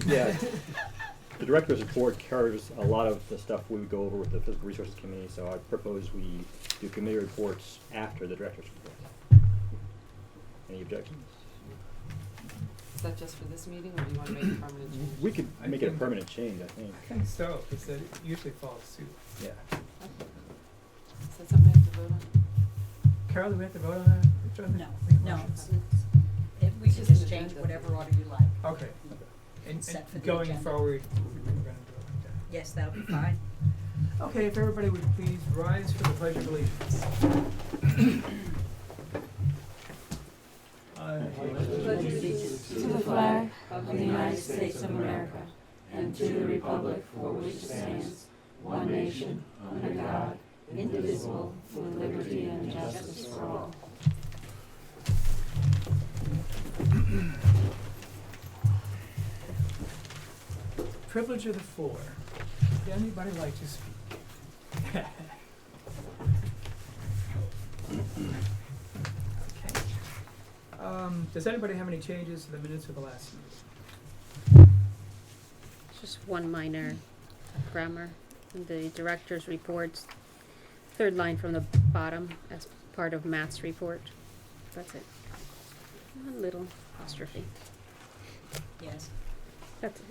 Yeah, the director's report covers a lot of the stuff we would go over with the Physical Resources Committee, so I propose we do committee reports after the director's report. Any objections? Is that just for this meeting, or do you want to make a permanent change? We could I make it a think- permanent change, I think. I think so, because it usually follows suit. Yeah. Is that something we have to vote on? Carol, do we have to vote on that? John, No, make no, motions? we It's can just just an change agenda. whatever order you like. Okay. And Set for the going agenda. forward, we're gonna do it like that. Yes, that'll be fine. Okay, if everybody would please rise for the Pledge of Allegiance. pledge allegiance to the flag of the United States of America and to the republic for which it stands, one nation, under God, indivisible, with liberty and justice for all. Privilege of the floor. Would anybody like to speak? Okay. Does anybody have any changes to the minutes of the last meeting? Just one minor grammar in the director's reports, third line from the bottom as part of Matt's report. That's it. One little apostrophe. Yes, That's it.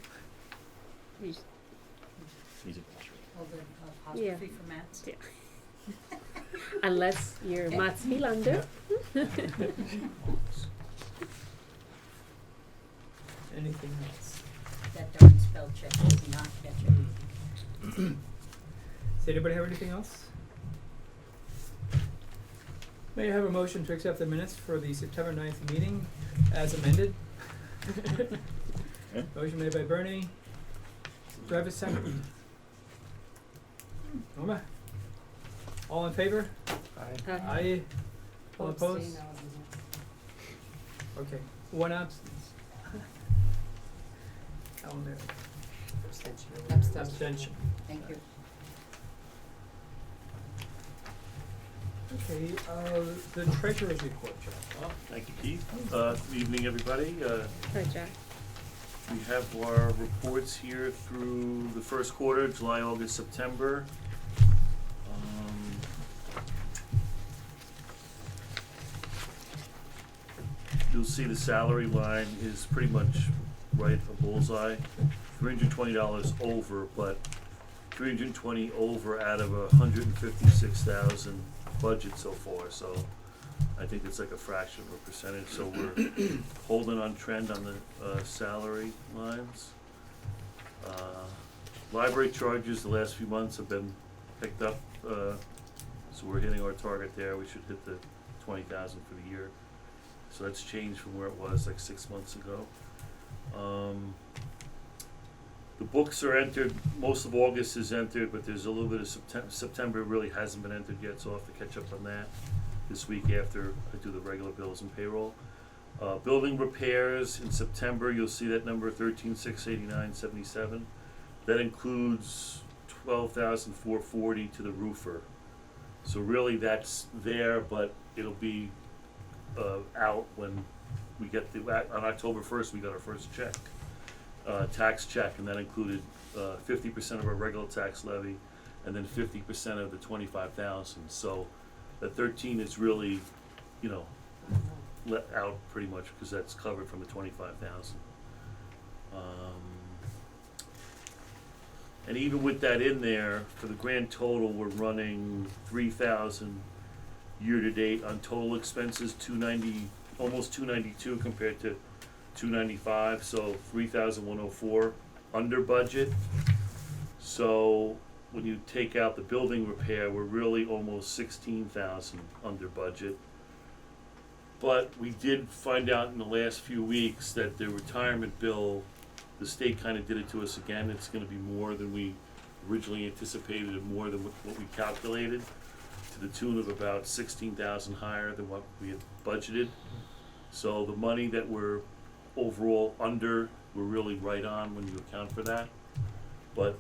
You s- Easy apostrophe. oh, the apostrophe for Matt's. Yeah. Unless you're Mats Wilander. Anything else? That darn spell check does not catch it. Does anybody have anything else? May I have a motion to accept the minutes for the September 9th meeting as amended? Okay. Motion made by Bernie. Do I have a second? Norma? All in favor? Aye. All I'll opposed? abstain, I wasn't here. Okay, one absence. Alan there. Abstention. Thank you. Okay, the treasurer's report, John. Well, thank you, Keith. Good evening, everybody. Hi, Jack. We have our reports here through the first quarter, July, August, September. You'll see the salary line is pretty much right, a bullseye. $320 over, but $320 over out of $156,000 budget so far, so I think it's like a fraction of a percentage, so we're holding on trend on the salary lines. Library charges the last few months have been picked up, so we're hitting our target there. We should hit the 20,000 for the year. So that's changed from where it was like 6 months ago. The books are entered, most of August is entered, but there's a little bit of September really hasn't been entered yet, so I'll have to catch up on that this week after I do the regular bills and payroll. Building repairs in September, you'll see that number 13,689.77. That includes 12,440 to the roofer. So really that's there, but it'll be out when we get on October 1st, we got our first check, tax check, and that included 50% of our regular tax levy and then 50% of the 25,000. So the 13 is really, you know, let out pretty much because that's covered from the 25,000. And even with that in there, for the grand total, we're running 3,000 year to date on total expenses, 290, almost 292 compared to 295, so 3,104 under budget. So when you take out the building repair, we're really almost 16,000 under budget. But we did find out in the last few weeks that the retirement bill, the state kind of did it to us again. It's going to be more than we originally anticipated and more than what we calculated, to the tune of about 16,000 higher than what we had budgeted. So the money that we're overall under, we're really right on when you account for that. But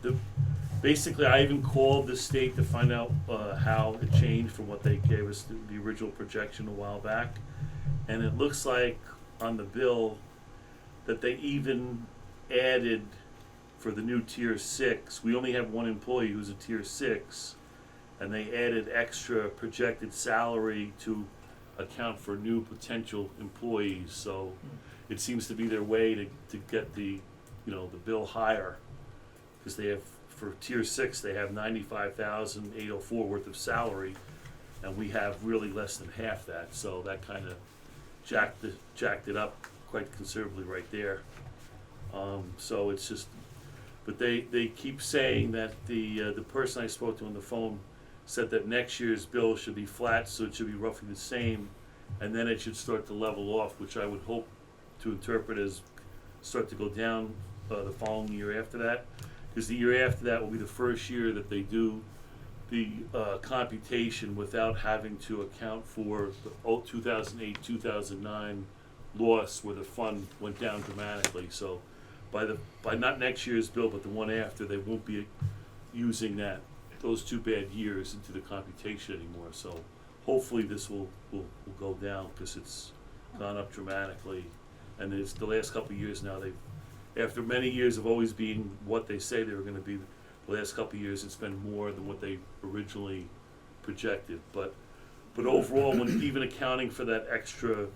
basically, I even called the state to find out how it changed from what they gave us the original projection a while back. And it looks like on the bill that they even added for the new tier 6, we only have one employee who's a tier 6, and they added extra projected salary to account for new potential employees, so it seems to be their way to get the, you know, the bill higher, because they have, for tier 6, they have 95,804 worth of salary, and we have really less than half that, so that kind of jacked it up quite considerably right there. So it's just, but they keep saying that the person I spoke to on the phone said that next year's bill should be flat, so it should be roughly the same, and then it should start to level off, which I would hope to interpret as start to go down the following year after that, because the year after that will be the first year that they do the computation without having to account for the 2008-2009 loss where the fund went down dramatically. So by not next year's bill, but the one after, they won't be using those 2 bad years into the computation anymore. So hopefully this will go down, because it's gone up dramatically, and it's the last couple of years now, after many years of always being what they say they were going to be, the last couple of years it's been more than what they originally projected. But overall, when even accounting for that extra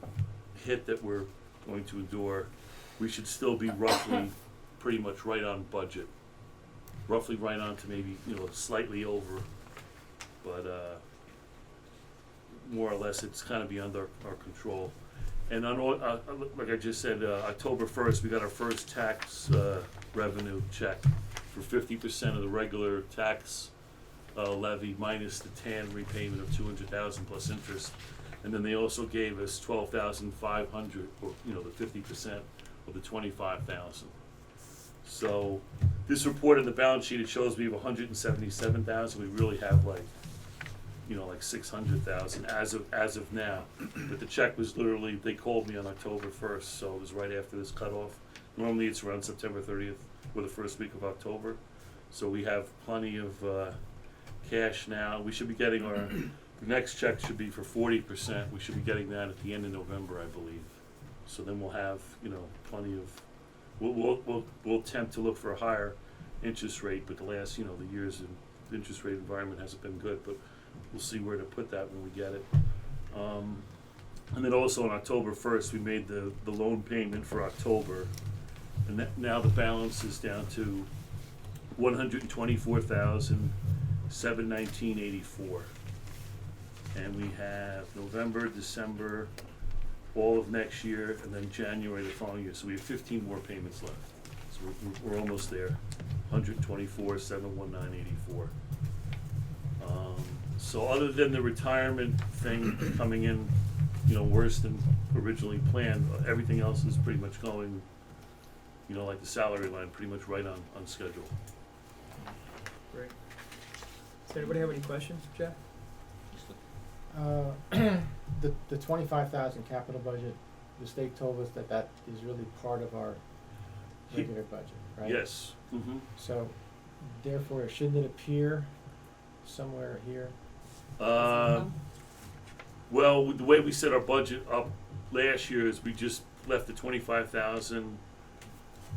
hit that we're going to endure, we should still be roughly pretty much right on budget. Roughly right on to maybe, you know, slightly over, but more or less it's kind of beyond our control. And on like I just said, October 1st, we got our first tax revenue check for 50% of the regular tax levy minus the TAN repayment of $200,000 plus interest. And then they also gave us $12,500, or, you know, the 50% of the $25,000. So this report in the balance sheet, it shows we have $177,000. We really have like 600,000 as of now. But the check was literally, they called me on October 1st, so it was right after this cutoff. Normally it's around September 30th or the first week of October. So we have plenty of cash now. We should be getting the next check should be for 40%. We should be getting that at the end of November, I believe. So then we'll have, plenty of, we'll attempt to look for a higher interest rate, but the last, the years in the interest rate environment hasn't been good, but we'll see where to put that when we get it. And then also on October 1st, we made the loan payment for October, and that, now the balance is down to $124,719.84. And we have November, December, all of next year, and then January the following year. So we have 15 more payments left. So we're almost there. $124,719.84. So other than the retirement thing coming in, worse than originally planned, everything else is pretty much going, like the salary line, pretty much right on schedule. Great. Does anybody have any questions, Jeff? The 25,000 capital budget, the state told us that is really part of our regular budget, right? Yes. Mm-hmm. So therefore, shouldn't it appear somewhere here? Well, the way we set our budget up last year is we just left the 25,000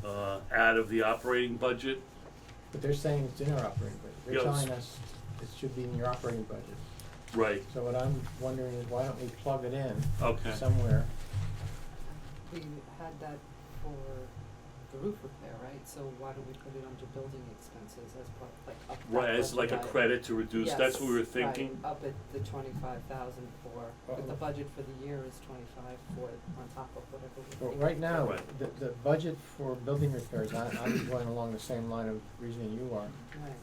out of the operating budget. But they're saying it's in our operating budget. They're Yes. telling us it should be in your operating budget. Right. So what I'm wondering is, why don't we plug it in Okay. somewhere? We had that for the roof repair, right? So why don't we put it under building expenses as part, like up? Right, as like a budget item? credit to reduce. That's what we were Yes, thinking. right, up at the 25,000 for, but the budget for the year is 25 for, on top of whatever we But think. right now, Right. the budget for building repairs, I'm going along the same line of reasoning you are. Right.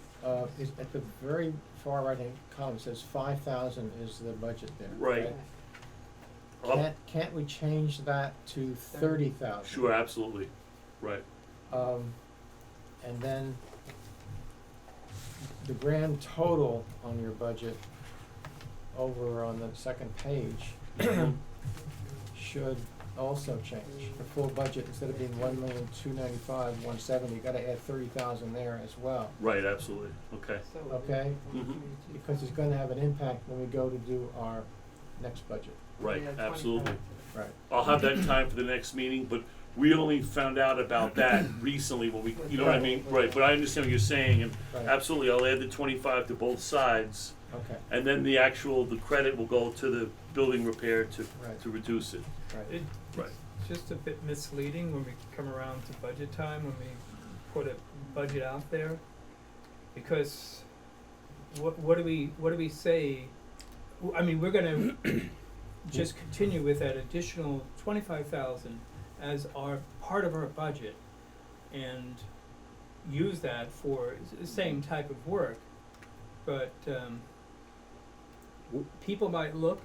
Is at the very far right-hand column, says 5,000 is the budget there. Right. Up- Can't we change that to 30,000? Sure, absolutely. Right. And then the grand total on your budget over on the second page should also change. The full budget, instead of being 1,295,170, you gotta add 30,000 there as well. Right, absolutely. Okay. So Okay. Mhm. Because it's gonna have an impact when we go to do our next budget. Right, Yeah, absolutely. 25. Right. I'll have that in time for the next meeting, but we only found out about that recently when we, you know what I mean? Right, but I understand what you're saying, and Right. absolutely, I'll add the 25 to both sides, Okay, and then the credit will go to the building repair to right, reduce it. right. It, Right. it's just a bit misleading when we come around to budget time, when we put a budget out there. Because what do we say? I mean, we're gonna just continue with that additional 25,000 as our, part of our budget, and use that for the same type of work, but, people might look,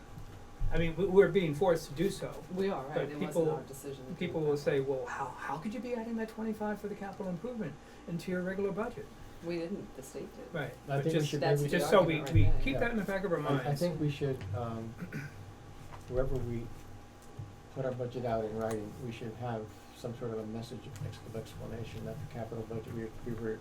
I mean, we're being forced to do so. We are, But right, it wasn't people- our decision to do People it will that say, way. well, how could you be adding that 25 for the capital improvement into your regular budget? We didn't, the state did. Right, I but think we just, should That's maybe. the just so argument right we there. keep Yeah. that in the back of our minds. I think we should, whoever we put our budget out in writing, we should have some sort of a message of explanation that the capital budget, we were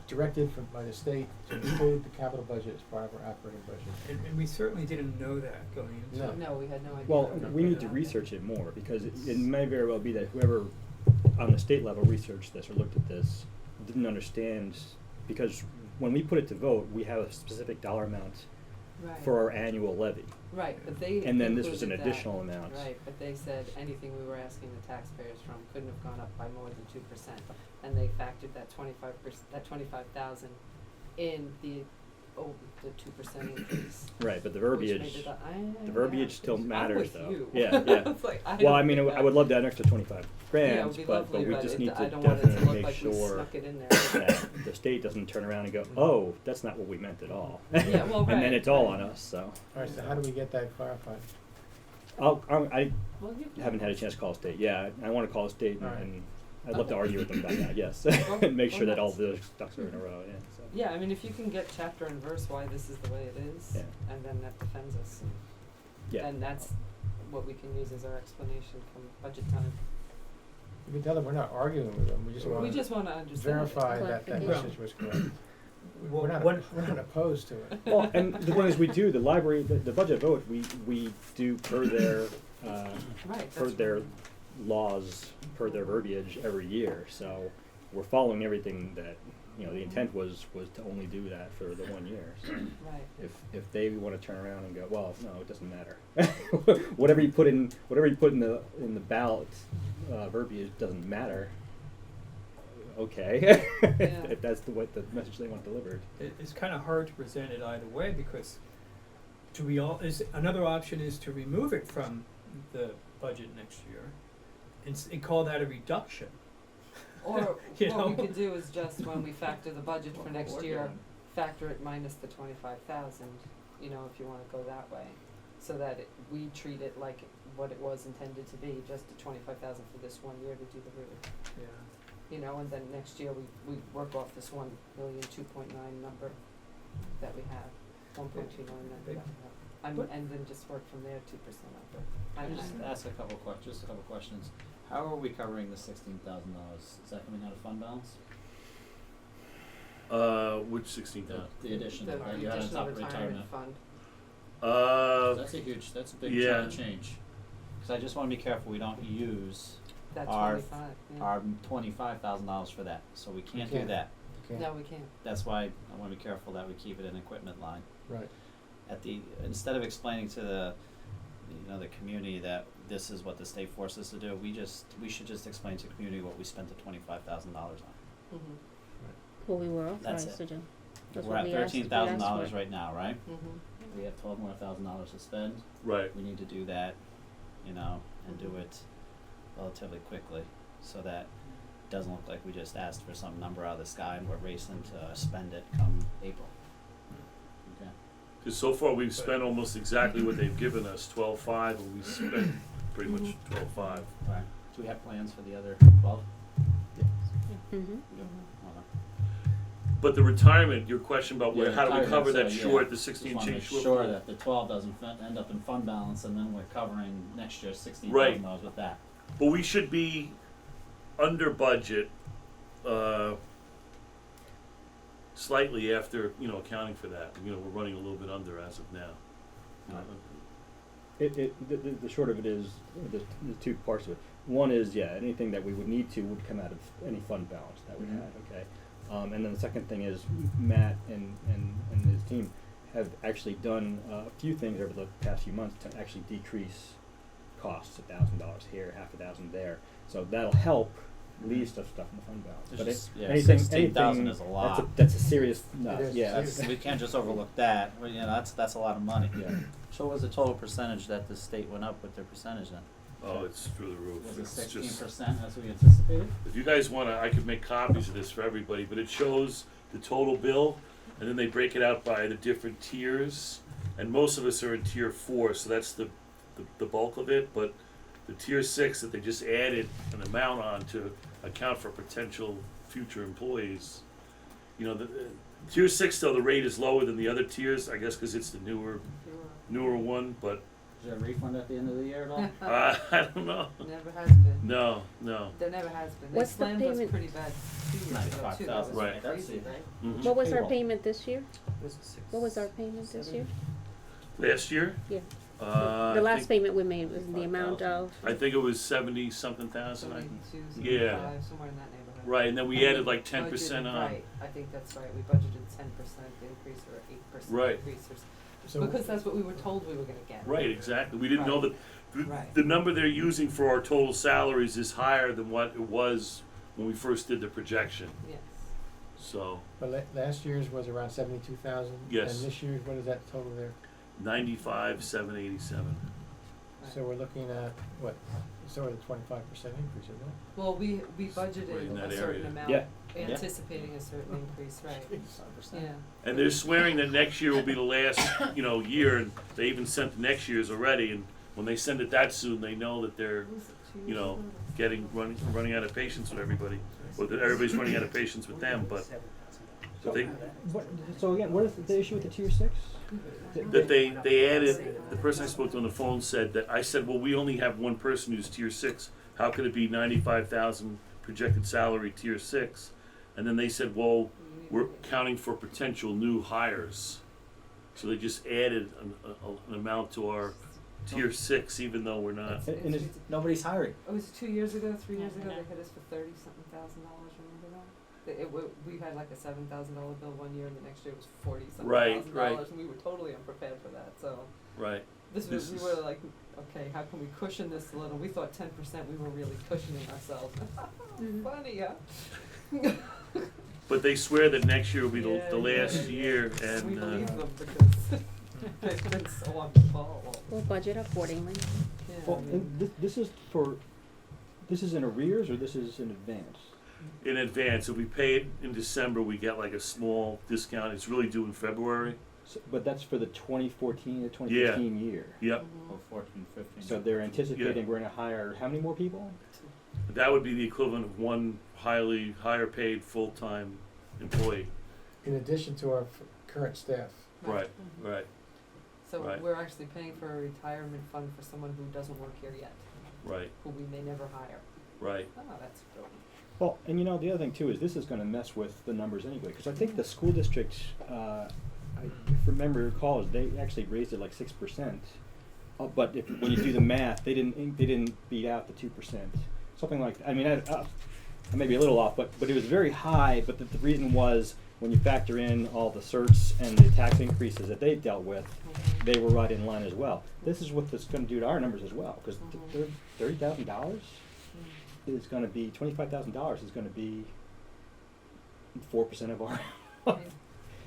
directed by the state to include the capital budget as part of our operating budget. And we certainly didn't know that going into No. it. No, we had no idea. Well, we were we gonna need put to it out research it more, because it may very well be that whoever on the state level researched this or looked at this didn't understand, because when we put it to vote, we have a specific dollar amount there. Right. for our annual levy. Right, but they And then this was an included that. additional amount. Right, but they said anything we were asking the taxpayers from couldn't have gone up by more than 2%, and they factored that 25,000 in the 2% increase. Right, but the which made verbiage, it the verbiage still I'm matters with though. you. Yeah, yeah. It's like, I Well, don't I mean, think I would love that extra 25 Yeah, it grand, would be but lovely, we but just it, need to I don't want it to definitely look make like we sure snuck it in there. that the state doesn't turn around and go, oh, that's not what we meant at all. Yeah, well, And then right, it's all right. on us, so. Alright, so how do we get that clarified? I Well, you can- haven't had a chance to call state. Yeah, I want to call state All right. and I'd love to Okay. argue with them about that, yes. Well, And make sure well, that all that's- the ducks are in a row, yeah, so. Yeah, I mean, if you can get chapter and verse why this is the way it is, Yeah. and then that defends us, and Yeah. then that's what we can use as our explanation come budget time. You can tell them we're not arguing with them, we just We wanna just wanna understand it. verify that that Clarification. message was correct. Well, We're not opposed to it. Well, and the thing is, we do, the library, the budget vote, we do per their, Right, per that's their right. laws, per their verbiage every year, so we're following everything that, you know, the intent was to only do that for the 1 year, so. Right. If they wanna turn around and go, well, no, it doesn't matter. Whatever you put in the ballot, verbiage doesn't matter. Okay, Yeah. if that's what the message they want delivered. It's kind of hard to present it either way, because another option is to remove it from the budget next year and call that a reduction. Or You what we know? could do is just when we factor the budget for next year, factor it minus the 25,000, you know, if you wanna go that way. So that we treat it like what it was intended to be, just the 25,000 for this 1 year to do the roof. Yeah. You know, and then next year we work off this 1,002,900,000 number that we have, 1.29 that we have. And then just work from there 2% over. Can I just ask a couple questions? How are we covering the $16,000? Is that coming out of fund balance? Which 16th? The addition The that you had on additional top of retirement retirement. fund. That's a big yeah. chunk of change. Cause I just wanna be careful we don't use That Our 25, yeah. our $25,000 for that, so we can't do can't. that. Okay. No, we can't. That's why I wanna be careful that we keep it in equipment line. Right. Instead of explaining to the community that this is what the state forced us to do, we should just explain to the community what we spent the $25,000 on. Mhm. What we were That's authorized to it. do. That's We're what at we asked $13,000 for. right now, right? Mhm. We have $12,000 more to spend. Right. We need to do that, and do it relatively quickly, so that it doesn't look like we just asked for some number out of the sky and we're racing to spend it come April. Okay. Because so far we've spent almost exactly what they've given us, 12.5, and we spent pretty much 12.5. Alright, do we have plans for the other 12? Mhm. We do? Okay. But the retirement, your question about Yeah, how do we retirement, cover that so, short, yeah. the 16 Just wanna change make shortfall? sure that the 12 doesn't end up in fund balance and then we're covering next year's $16,000 Right. with that. But we should be under budget, slightly after, accounting for that. We're running a little bit under as of now. Alright. The short of it is, the two parts of it. One is, yeah, anything that we would need to would come out of any fund balance that we Mhm. had, okay? And then the second thing is Matt and his team have actually done a few things over the past few months to actually decrease costs, $1,000 here, half a thousand there. So that'll help leave stuff in the fund balance. It's But just- yeah, anything, 16,000 anything, is a lot. that's a serious, no, It is. yeah. That's, we can't just overlook that, well, you know, that's a lot of money. Yeah. So what was the total percentage that the state went up with their percentage then? Oh, it's through the roof. Was it It's 16% as we anticipated? If you guys wanna, I could make copies of this for everybody, but it shows the total bill, and then they break it out by the different tiers, and most of us are in tier 4, so that's the bulk of it, but the tier 6 that they just added an amount on to account for potential future employees, you know, the tier 6 though, the rate is lower than the other tiers, I guess cause it's the newer one, but, Is there a refund at the end of the year at all? I don't know. Never has been. No. There never has been. What's the They slammed us payment? pretty bad 2 years ago too. That 95,000, was Right. That's crazy, it. right? Mhm. What was our Payroll. payment this year? What was our payment this year? Last year? Yeah. The The last payment we made was the amount of, I think it was 70-something thousand. 72, Yeah. 75, somewhere in that neighborhood. Right, and then we added like 10% Budgeted, on. Right, I think that's right. We budgeted 10% increase or 8% Right. increase or So because that's what we were told we were gonna get. Right, exactly. We didn't know that Right. the number they're using for our total salaries is higher than what it was when we first did the projection. Yes. So But last year's was around 72,000. Yes. And this year's, what is that total there? 95,787. Right. So we're looking at, what, sort of 25% increase, isn't it? Well, we Right budgeted in that a certain area. amount, Yeah. anticipating a certain increase, right? 5%. Yeah. And they're swearing that next year will be the last, year, and they even sent next year's already. And when they send it that soon, they know that they're, Was it 2 years ago? running out of patience with everybody, or that everybody's running out of patience with them. But they, So again, what is the issue with the tier 6? that they added, the person I spoke to on the phone said that, I said, well, we only have one person who's tier 6, how could it be 95,000 projected salary tier 6? And then they said, well, we're counting for potential new hires. So they just added an amount to our tier 6, even though we're not. And is, Nobody's hiring. It was 2 years ago, 3 years ago, Yeah. they hit us for $30-something thousand, remember that? We had like a $7,000 bill one year and the next year was $40-something Right, thousand right. dollars and we were totally unprepared for that, so. Right. We This were is- like, okay, how can we cushion this a little? We thought 10%, we were really cushioning ourselves. Funny, huh? But they swear that next year will be Yeah, the last yeah. year, We and believe them because they've been so on the ball. we'll budget accordingly. Yeah, well, I mean, this is in arrears or this is in advance? in advance, if we pay it in December, we get like a small discount. It's really due in February. So, but that's for the 2014 to 2015 year. Yep. Oh, 14, 15. So they're anticipating we're gonna hire how many more people? That would be the equivalent of one higher paid full-time employee. In addition to our current staff. Right, right, So right. we're actually paying for a retirement fund for someone who doesn't work here yet, right, who we may never hire. right. Oh, that's brilliant. Well, and the other thing too is this is gonna mess with the numbers anyway, because I think the school district, if remember recall, is they actually raised it like 6%. But when you do the math, they didn't beat out the 2%, something like that. I mean, I may be a little off, but it was very high. But the reason was when you factor in all the certs and the tax increases that they dealt with, they were right in line as well. This is what it's going to do to our numbers as well, because $30,000 is going to be $25,000 is going to be 4% of our.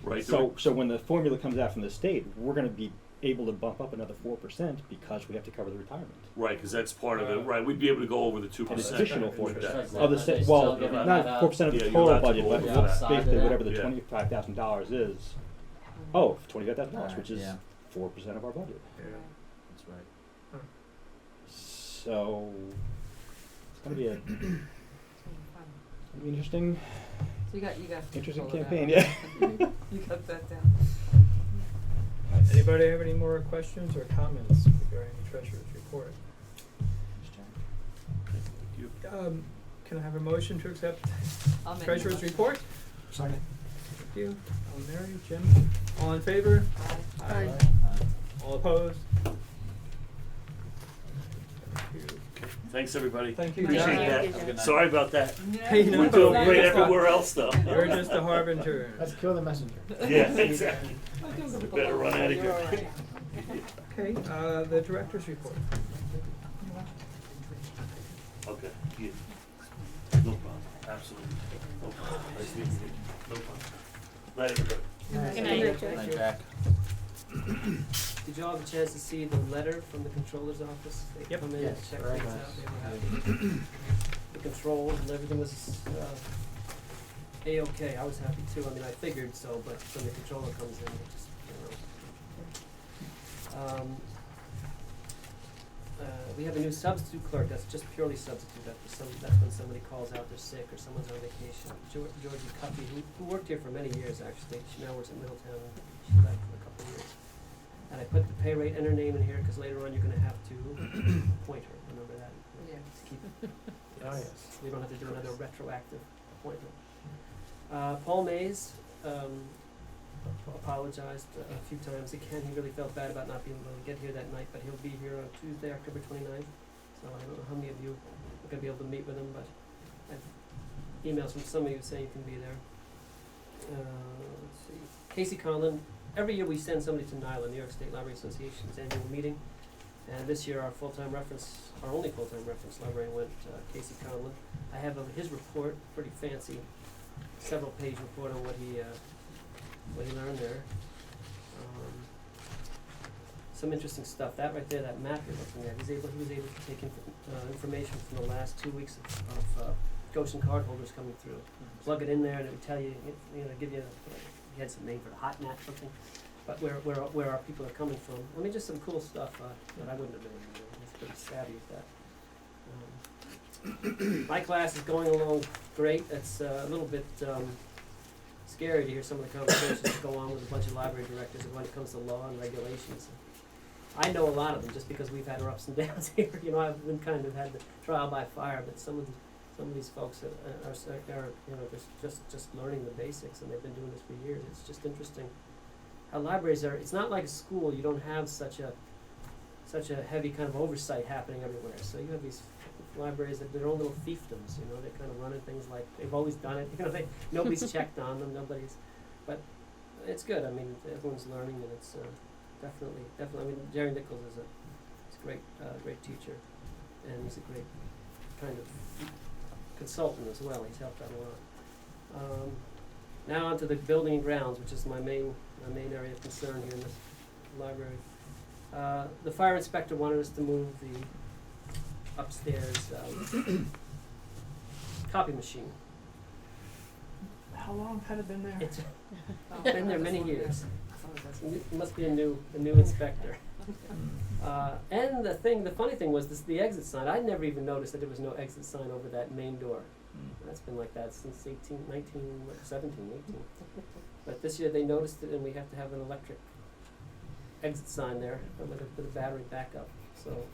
Right. So when the formula comes out from the state, we're going to be able to bump up another 4% because we have to cover the retirement. Right, because that's part of it. Right, we'd be able to go over the 2%. An additional 4%. Interest Of the rate. well, Still giving not that 4% of Yeah, the you're total allowed to budget, go but over that. basically Outside of whatever the that. $25,000 is. Oh, $25,000, which is Yeah. 4% of our budget. That's right. So it's going to be It's gonna be interesting. So you got Interesting control of campaign, that. yeah. You got that down. Anybody have any more questions or comments regarding the treasurer's report? Can I have a motion to accept I'll make a treasurer's motion. report? Second. Thank you. Mary, Jim, all in favor? Aye. Aye. All opposed? Thank you. Thanks, everybody. Thank you. Appreciate John. that. Thank you, John. Sorry about that. Hey, no, We're doing thanks great a lot. everywhere else, though. You're just a harbinger. Let's kill the messenger. Yeah, exactly. We better run out of You're all here. right. Okay, the director's report. Okay, yeah. No problem, absolutely. No problem. Nice meeting you. No problem. Night, everybody. Good night. Thank Jack. Did you all have a chance to see the letter from the controller's office? They Yep. come in and Yes, check very things nice. out, they were happy. The controls and everything was, A-okay, I was happy too, I mean, I figured so, but when the controller comes in, it just, we have a new substitute clerk, that's just purely substitute, that's when somebody calls out they're sick or someone's on vacation. Georgie Cuffey, who worked here for many years actually, she now works at Middletown, she left for a couple of years. And I put the pay rate and her name in here, cause later on you're gonna have to appoint her, remember that? Yeah. To keep it. Oh, yes. We don't have to do another retroactive appointment. Paul Mays, apologized a few times again, he really felt bad about not being able to get here that night, but he'll be here on Tuesday, October 29th. So I don't know how many of you are gonna be able to meet with him, but I've emails from some of you saying you can be there. Let's see, Casey Conlon, every year we send somebody to NYLA, New York State Library Association's annual meeting. And this year our only full-time reference librarian went, Casey Conlon. I have his report, pretty fancy, several page report on what he learned there. Some interesting stuff. That right there, that map you're looking at, he was able to take information from the last 2 weeks of Goshen cardholders coming through. Plug it in there and it would tell you, give you, he had some name for the hot map something, but where our people are coming from. I mean, just some cool stuff that I wouldn't have known. He's pretty savvy at that. My class is going along great. It's a little bit scary to hear some of the conversations that go on with a bunch of library directors when it comes to law and regulations. I know a lot of them just because we've had our ups and downs here. I've been kind of had the trial by fire, but some of these folks are just learning the basics, and they've been doing this for years. It's just interesting how libraries are. It's not like a school. You don't have such a heavy kind of oversight happening everywhere. So you have these libraries that their own little fiefdoms. They're kind of running things like they've always done it. Nobody's checked on them. But it's good. I mean, everyone's learning, and it's definitely. I mean, Jerry Nichols is a great teacher, and he's a great kind of consultant as well. He's helped out a lot. Now onto the building and grounds, which is my main area of concern here in this library. The fire inspector wanted us to move the upstairs copy machine. How long had it been there? It's been there many years. It must be a new inspector. And the funny thing was the exit sign. I'd never even noticed that there was no exit sign over that main door. That's been like that since 17, 18. But this year they noticed it, and we have to have an electric exit sign there with a battery backup. So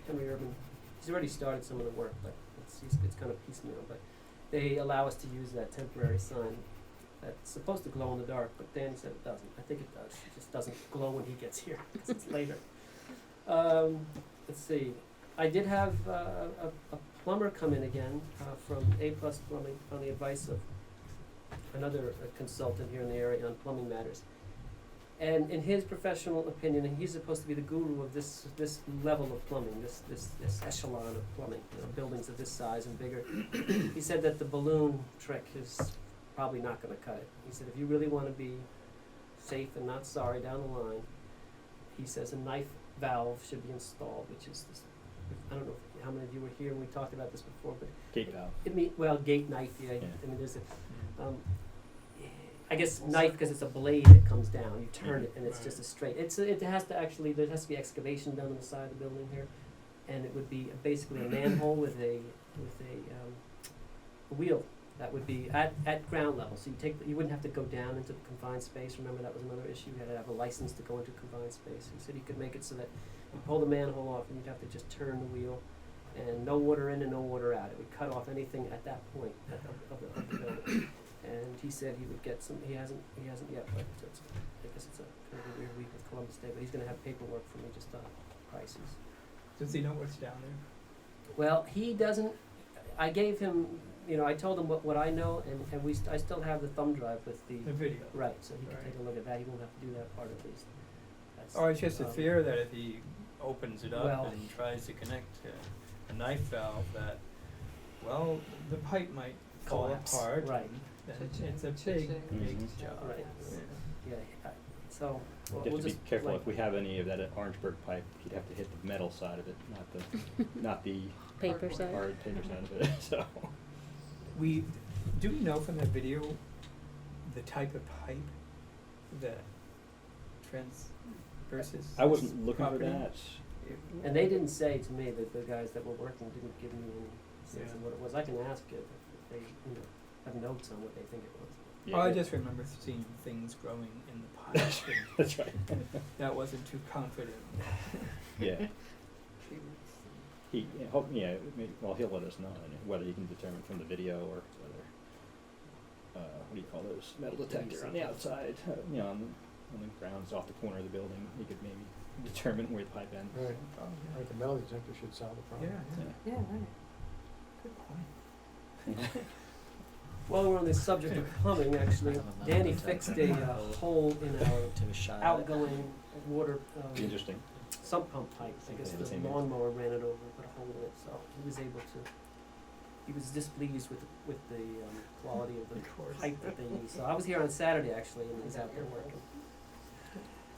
Henry Urban, he's already started some of the work, but it's kind of piecemeal. But they allow us to use that temporary sign that's supposed to glow in the dark, but Danny said it doesn't. I think it does. It just doesn't glow when he gets here because it's later. Let's see. I did have a plumber come in again from A Plus Plumbing on the advice of another consultant here in the area on plumbing matters. And in his professional opinion, and he's supposed to be the guru of this level of plumbing, this echelon of plumbing, buildings of this size and bigger. He said that the balloon trick is probably not going to cut it. He said if you really want to be safe and not sorry down the line, he says a knife valve should be installed, which is this. I don't know how many of you were here when we talked about this before, but Gate valve. Gate knife. Yeah. Yeah. I mean, there's I guess knife because it's a blade that comes down. You turn it and it's just a straight. There has to be excavation done on the side of the building here, and it would be basically a manhole with a wheel that would be at ground level. So you wouldn't have to go down into the confined space. Remember that was another issue. You had to have a license to go into confined space. He said he could make it so that you pull the manhole off and you'd have to just turn the wheel, and no water in and no water out. It would cut off anything at that point of the building. And he said he would get some. He hasn't yet, but I guess it's a kind of a weird week with Columbus Day. But he's going to have paperwork for me just on prices. Does he know what's down there? Well, he doesn't, I gave him, you know, I told him what I know, and I still have the thumb drive with the, The video. right, so he can Right. take a look at that, he won't have to do that part at least. That's, Or it's just a um, fear that if he opens it up well, and tries to connect a knife valve, that, well, the pipe might fall Collapse. apart. Right. And Cha-ching, it's a big, cha-ching. big Mhm. job. Right. Yeah. Yeah, so, You we'll have to be just, careful, like, if we have any of that Orangeburg pipe, you'd have to hit the metal side of it, not the Paper side. hard paper side of it, so. Do we know from that video the type of pipe that versus I wasn't looking for property? that. and they didn't say to me, that the guys that were working didn't give me any sense Yeah. of what it was. I can ask if they, you know, have notes on what they think it was. Yeah, I that- just remember seeing things growing in the pipe, and That's right. that wasn't too confident. Yeah. Well, he'll let us know, whether you can determine from the video or whether, what do you call those, metal detector on the outside, on the grounds off the corner of the building, you could maybe determine where the pipe ends. Right, Oh, yeah. right, the metal detector should solve the problem. Yeah, yeah, Yeah, right. good point. While we're on the subject of plumbing, actually, Danny fixed a hole in our Took a shot at it. outgoing water, Be interesting. sump pump pipe. I guess Yeah, the the same lawnmower ran it over and put a hole in it, so he was able to, he was displeased with the quality of the Of course. pipe that they used. So I was here on Saturday actually, and he's out there working.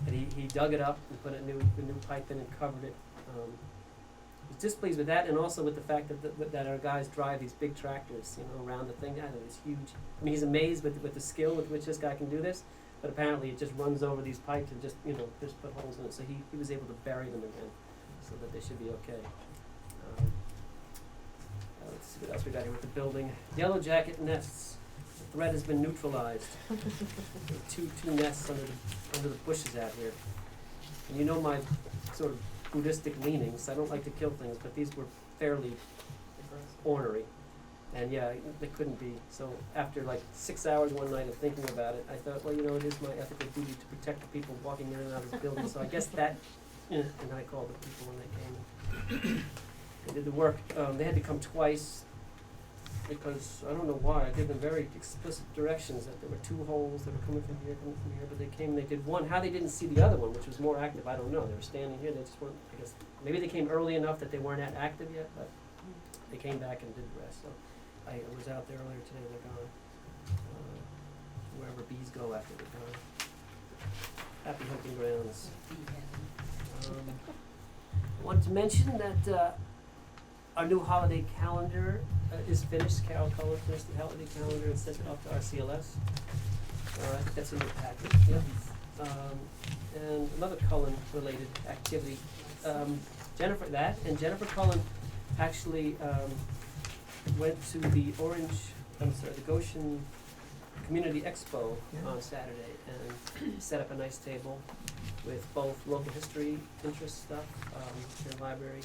And he dug it up and put a new pipe in and covered it. He was displeased with that, and also with the fact that our guys drive these big tractors, you know, around the thing. I know it's huge. I mean, he's amazed with the skill with which this guy can do this. But apparently, it just runs over these pipes and just, you know, just put holes in it. So he was able to bury them again, so that they should be okay. Let's see what else we got here with the building. Yellow jacket nests. The threat has been neutralized. There are two nests under the bushes out here. And you know my sort of Buddhistic leanings. I don't like to kill things, but these were fairly ornery. And yeah, they couldn't be. So after like 6 hours one night of thinking about it, I thought, well, you know, it is my ethical duty to protect the people walking in and out of this building. So I guess that, and I called the people when they came. They did the work. They had to come twice because I don't know why. I gave them very explicit directions that there were 2 holes that were coming from here, but they came and they did one. How they didn't see the other one, which was more active, I don't know. They were standing here. They just weren't, I guess, maybe they came early enough that they weren't active yet, but they came back and did the rest. So I was out there earlier today. They're gone. Wherever bees go after they're gone. Happy hunting grounds. I wanted to mention that our new holiday calendar is finished. Carol Cullen finished the holiday calendar and sent it off to RCLS. I think that's in your packet. Yep. And another Cullen-related activity. Jennifer Cullen actually went to the Goshen Community Expo Yeah. on Saturday and set up a nice table with both local history interest stuff, and library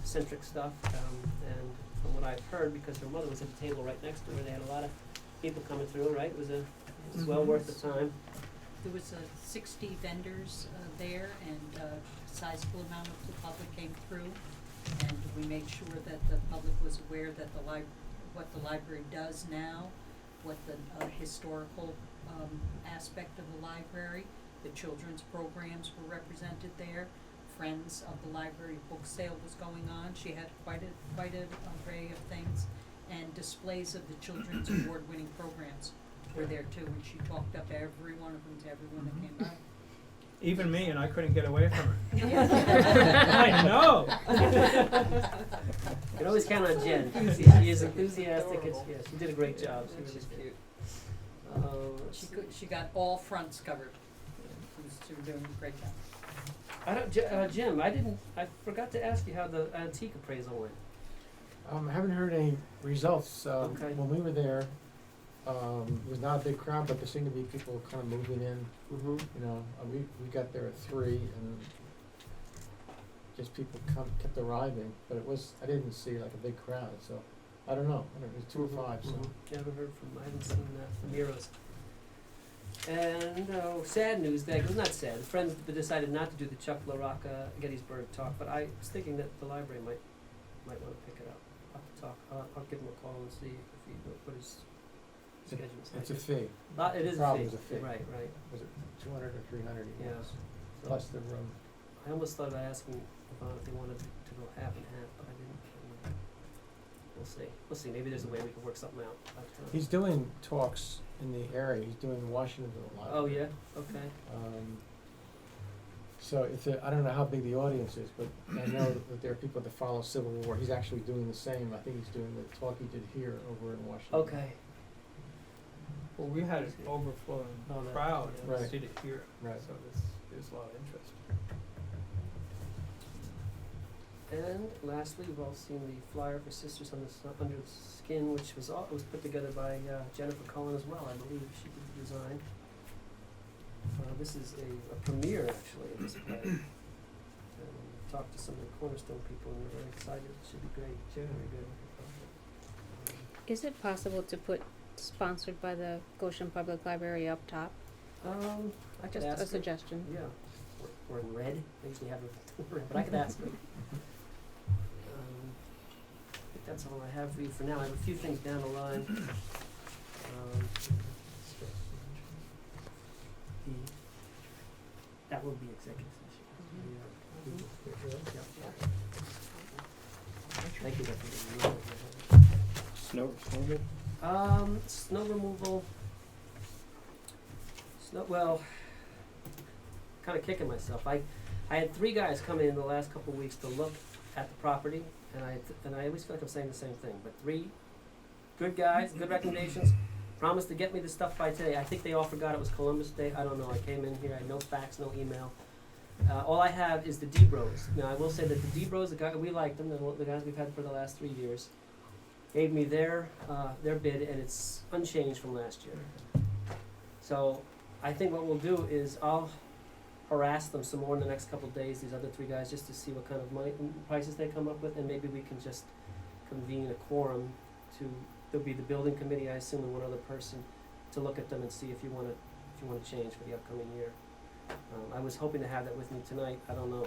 centric stuff, and from what I've heard, because her mother was at the table right next to her, they had a lot of people coming through, right? It was well worth the time. There was 60 vendors there, and a sizable amount of the public came through. And we made sure that the public was aware that what the library does now, what the historical aspect of the library, the children's programs were represented there. Friends of the Library book sale was going on. She had quite an array of things, and displays of the children's award-winning programs were there too, and she talked up every one of them to everyone that came by. Even me, and I couldn't get away from her. I know. You can always count on Jen. She is enthusiastic. She did a great job. She really She's did. cute. Let's She got all fronts covered. She was doing a great job. Jim, I forgot to ask you how the antique appraisal went. I haven't heard any results. Okay. When we were there, it was not a big crowd, but there seemed to be people kind of moving in. Mm-hmm. You know, we got there at 3, and just people kept arriving. But I didn't see like a big crowd, so I don't know. It was 2 or 5. So Yeah, I haven't heard I haven't seen the Miros. And sad news, well, not sad. Friends decided not to do the Chuck LaRocca Gettysburg talk, but I was thinking that the library might might wanna pick it up. I'll have to talk, I'll give him a call and see if he, what his schedule's like. It's a fee. It is a Problem fee, is a fee. right, right, Was it 200 or 300 yeah. each? So, Plus the room. I almost thought about asking Yvonne if they wanted to go half and half, but I didn't. We'll see, maybe there's a way we can work something out, but, He's doing talks in the area. He's doing Washington a lot. oh, yeah, okay, So if I don't know how big the audience is, but I know that there are people that follow Civil War. He's actually doing the same. I think he's doing the talk he did here over in Washington. okay, Well, we had an overflowing Oh, that- crowd, yeah. and did it here, Right. so there's a lot of interest. and lastly, you've all seen the flyer for Sisters Under the Skin, which was put together by Jennifer Cullen as well, I believe, she did the design. This is a premiere, actually, of this play. And talked to some of the Cornerstone people, and they're very excited, it should be great, very good. Is it possible to put sponsored by the Goshen Public Library up top? I could Just ask a her. suggestion. Yeah, or in red, they usually have it in red, but I could ask her. I think that's all I have for you for now, I have a few things down the line. That will be executive session. Yeah. Thank you, Dr. Snow, Snow removal. Well, kind of kicking myself. I had 3 guys come in the last couple of weeks to look at the property, and I always feel like I'm saying the same thing. But 3 good guys, good recommendations, promised to get me the stuff by today. I think they all forgot it was Columbus Day. I don't know. I came in here, I had no fax, no email. All I have is the D-Bros. Now, I will say that the D-Bros, we liked them, the guys we've had for the last 3 years, gave me their bid, and it's unchanged from last year. So I think what we'll do is I'll harass them some more in the next couple of days, these other 3 guys, just to see what kind of prices they come up with, and maybe we can just convene a quorum there'll be the building committee, I assume, and one other person, to look at them and see if you wanna change for the upcoming year. I was hoping to have that with me tonight, I don't know,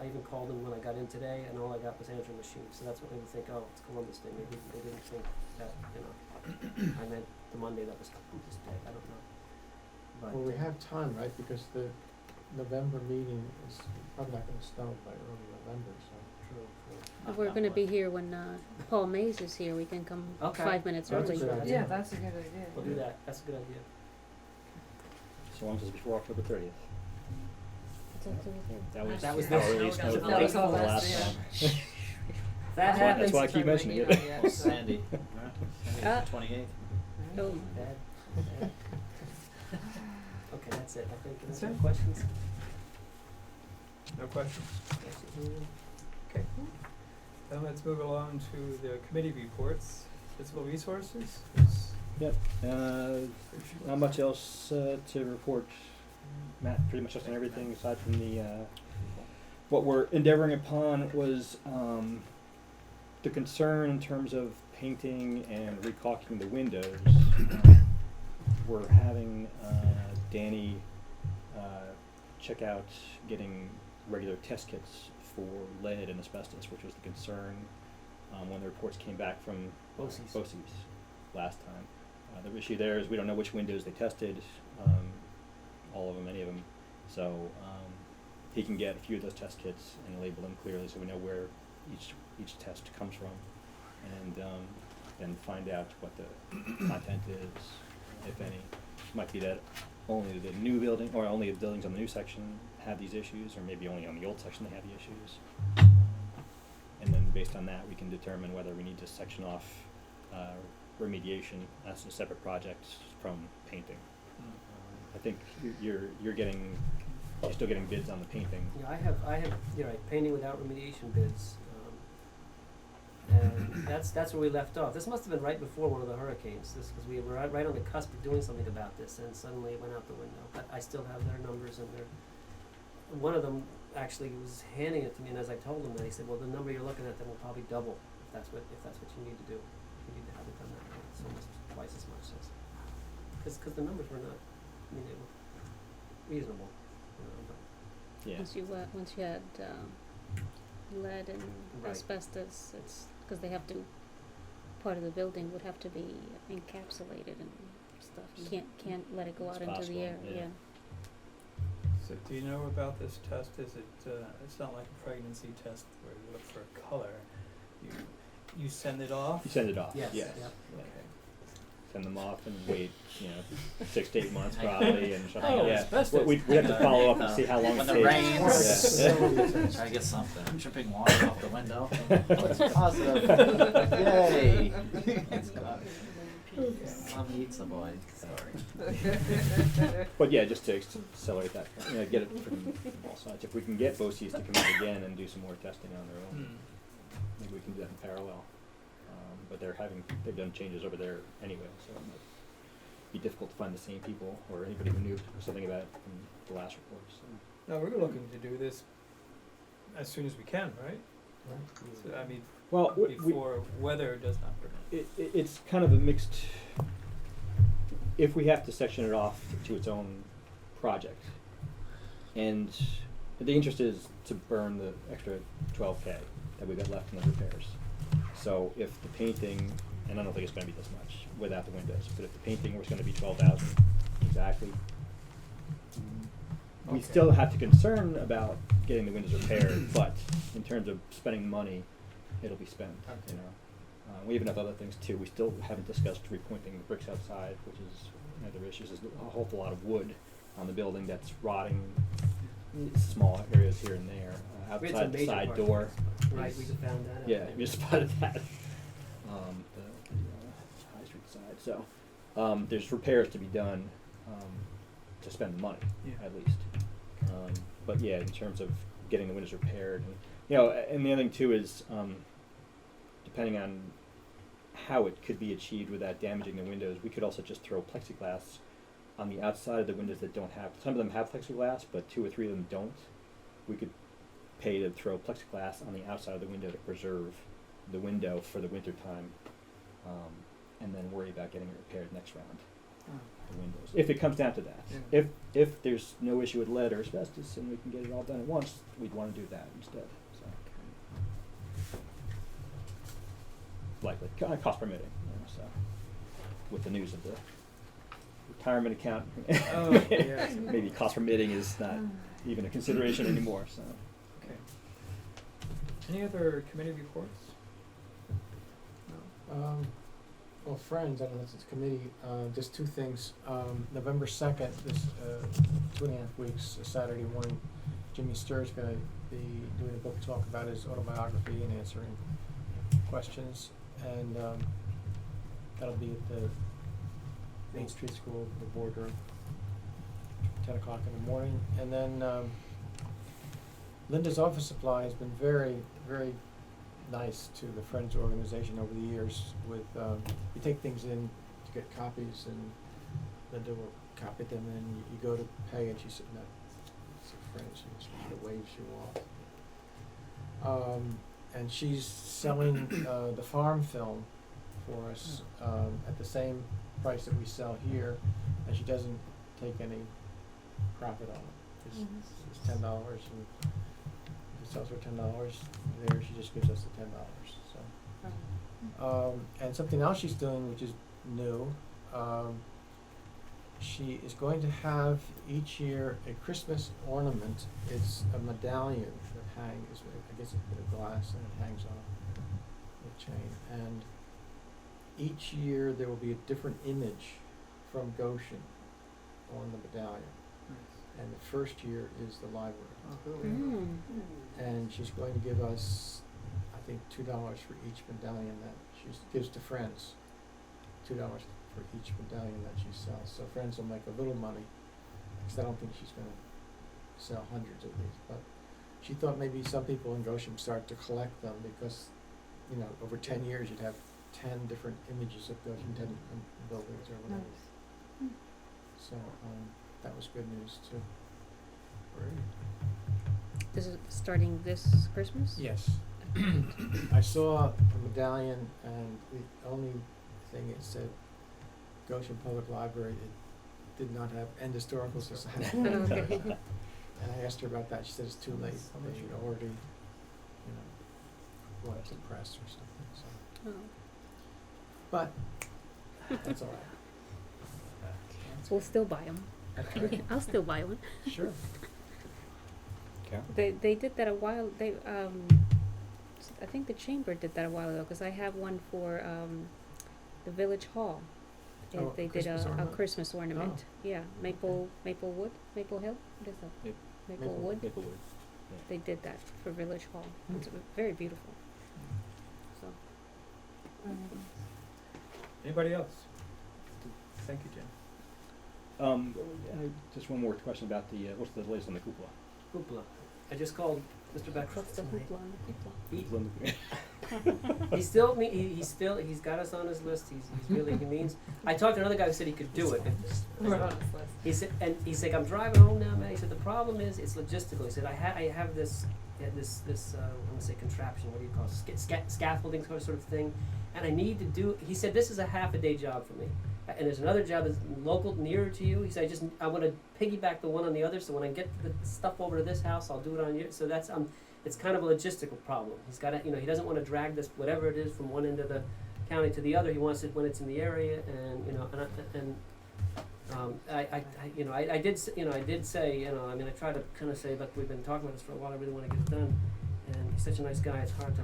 I even called them when I got in today, and all I got was answering machine, so that's what made me think, oh, it's Columbus Day, maybe they didn't think that, I meant the Monday that was Columbus Day, I don't know. But, Well, we have time, right? Because the November meeting is probably not gonna snow by early November, so. True. We're gonna be here when Paul Mays is here. We can come Okay. 5 minutes That's a early. good idea. Yeah, that's a good idea. We'll do that, that's a good idea. so long as it's before October 30th. That was, That was how this- early it that was snowed the the last one, last yeah. time. That That's happens. why I keep mentioning it. Oh, Sandy, Uh, 28th. Oh, Bad. Okay, that's it, I think. That's Any it? questions? No questions? Okay. Then let's move along to the committee reports. Physical resources is Yep. Not much else to report. Matt pretty much just on everything aside from the what we're endeavoring upon was the concern in terms of painting and recaulking the windows. We're having Danny check out getting regular test kits for lead and asbestos, which was the concern when the reports came back from BOCES last time. The issue there is we don't know which windows they tested, all of them, any of them. So he can get a few of those test kits and label them clearly so we know where each test comes from, and then find out what the content is, if any. Might be that only the new building or only the buildings on the new section have these issues, or maybe only on the old section they have the issues. And then based on that, we can determine whether we need to section off remediation as a separate project from painting. I think you're still getting bids on the painting. Yeah, I have, you're right, painting without remediation bids. And that's where we left off. This must have been right before one of the hurricanes, because we were right on the cusp of doing something about this, and suddenly it went out the window. But I still have their numbers, and one of them actually was handing it to me, and as I told him that, he said, well, the number you're looking at then will probably double if that's what you need to do. You need to have it done that way. It's almost twice as much as, because the numbers were not, they were reasonable, but Yeah. once you had lead and Right. asbestos, it's, cause they have to, part of the building would have to be encapsulated and stuff, you can't let it go It's out into possible, the air, yeah. yeah. So do you know about this test? Is it, it's not like a pregnancy test where you look for a color. You send it off? You send it off, Yes, yes. yep. Yeah. Send them off and wait, 6 to 8 months probably and something, Oh, yeah. asbestos. Well, we have to follow up and see how long it When takes. the rains, Yeah. try to get something, dripping water off the window. It's positive. Yay. It's got eats the boy. Sorry. But yeah, just to accelerate that, get it from all sides. If we can get BOCES to come in again and do some more testing on their own, maybe we can do that in parallel. But they've done changes over there anyway, so it might be difficult to find the same people or anybody who knew something about it from the last report. So. No, we're looking to do this as soon as we can, right? So, I mean, Well, before weather does not permit. it's kind of a mixed. If we have to section it off to its own project, and the interest is to burn the extra $12K that we got left in the repairs. So if the painting, and I don't think it's going to be this much without the windows, but if the painting was going to be 12,000 exactly, we Okay. still have to concern about getting the windows repaired. But in terms of spending money, it'll be spent. Okay. We have enough other things too. We still haven't discussed repointing the bricks outside, which is another issue. There's a whole lot of wood on the building that's rotting, small areas here and there. We had Outside some the major side parts door. Right, we just found that out. Yeah, we just spotted that. The High Street side. So there's repairs to be done to spend the money, Yeah. at least. But yeah, in terms of getting the windows repaired, and the other thing too is depending on how it could be achieved without damaging the windows, we could also just throw plexiglass on the outside of the windows that don't have. Some of them have plexiglass, but 2 or 3 of them don't. We could pay to throw plexiglass on the outside of the window to preserve the window for the winter time, and then worry about getting it repaired next round. The windows, if it comes down to that. Yeah. If there's no issue with lead or asbestos and we can get it all done at once, we'd want to do that instead. So likely cost permitting. So with the news of the retirement account, Oh, yeah. maybe cost permitting is not even a consideration anymore. So. Okay. Any other committee reports? No. Well, Friends, I don't know if it's committee, just 2 things. November 2nd, this 2.5 weeks, Saturday morning, Jimmy Sturr's going to be doing a book talk about his autobiography and answering questions. And that'll be at the Main Street School, the boardroom, 10 o'clock in the morning. And then Linda's Office Supply has been very, very nice to the Friends organization over the years with, you take things in to get copies and Linda will copy them and you go to pay and she's sitting there, it's a friend, she sort of waves you off. And she's selling the farm film for us at the same price that we sell here, and she doesn't take any profit on it. It's $10, and if it sells for $10 there, she just gives us the $10. So, and something else she's doing, which is new, she is going to have each year a Christmas ornament. It's a medallion that hangs, I guess it's a bit of glass, and it hangs on a chain. And each year there will be a different image from Goshen on the medallion. And the first year is the library. And she's going to give us, I think, $2 for each medallion that she gives to Friends. $2 for each medallion that she sells. So Friends will make a little money, because I don't think she's going to sell hundreds of these. But she thought maybe some people in Goshen would start to collect them, because, over 10 years you'd have 10 different images of Goshen, 10 buildings or whatever. So that was good news too. This is starting this Christmas? Yes. I saw the medallion, and the only thing it said, Goshen Public Library, it did not have End Historical Society. Okay. And I asked her about that. She said it's too late. They already, bought us a press or something, so, Oh. but, that's all right. We'll still buy them. Okay. I'll still buy one. Sure. They did that a while. I think the chamber did that a while ago because I have one for the village hall. Oh, They did Christmas a ornament? Christmas ornament. Yeah, Maple Hill. What is that? Maplewood. Maplewood. They did that for village hall. It's very beautiful. So Anybody else? Thank you, Jim. Just one more question about the, what's the latest on the cupola? Hoopla. I just called Mr. Beck. what's the hoopla on the cupola? He's got us on his list. He's really, he means. I talked to another guy who said he could do it. We're on this list. He said, and he's like, I'm driving home now, man. He said, the problem is, it's logistical. He said, I have this, I'm gonna say contraption, what do you call it, scaffolding sort of thing, and I need to do, he said, this is a half a day job for me. And there's another job that's local, nearer to you. He said, I want to piggyback the one on the other, so when I get the stuff over to this house, I'll do it on you. So that's, it's kind of a logistical problem. He's got to, he doesn't want to drag this, whatever it is, from one end of the county to the other. He wants it when it's in the area, and I did say, I try to kind of say, look, we've been talking about this for a while, I really want to get it done. And he's such a nice guy, it's hard to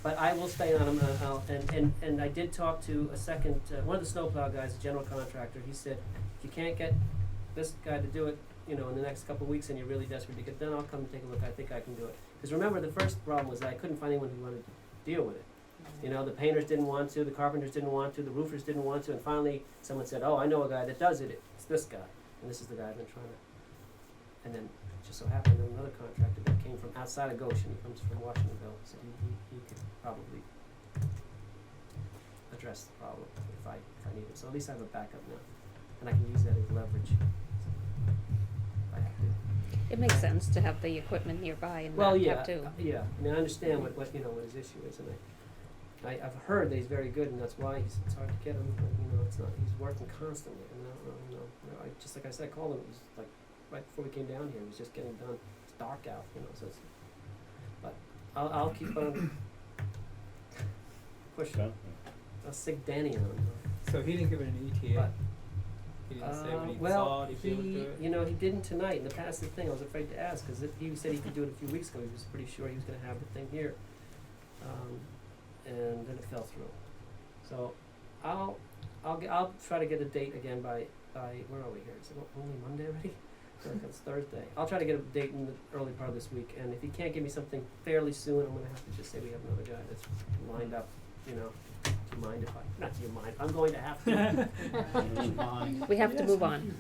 but I will stay on him, and I did talk to a second, one of the snowplow guys, a general contractor. He said, if you can't get this guy to do it, in the next couple of weeks and you're really desperate to get done, I'll come and take a look. I think I can do it. Because remember, the first problem was that I couldn't find anyone who wanted to deal with it. The painters didn't want to, the carpenters didn't want to, the roofers didn't want to, and finally someone said, oh, I know a guy that does it. It's this guy. And this is the guy I've been trying to. And then it just so happened that another contractor that came from outside of Goshen, he comes from Washingtonville, so he could probably address the problem if I need it. So at least I have a backup now. And I can use that as leverage. If I have to. It makes sense to have the equipment nearby and Well, not yeah, have to. yeah. I mean, I understand what his issue is, and I've heard that he's very good, and that's why it's hard to get him. But it's not. He's working constantly, and I just like I said, I called him. It was like right before we came down here. It was just getting done. It's dark out, So it's, but I'll keep on pushing. Done? I'll stick Danny on him. So he didn't give it an ETA? But, He didn't say what he well, thought, he'd be able to do it? he didn't tonight. And that's the thing. I was afraid to ask because he said he could do it a few weeks ago. He was pretty sure he was going to have the thing here, and then it fell through. So I'll try to get a date again by where are we here? Is it only Monday already? I feel like it's Thursday. I'll try to get a date in the early part of this week. And if he can't give me something fairly soon, I'm going to have to just say we have another guy that's lined up. Do you mind if not do you mind? I'm going to have to. We have to move on.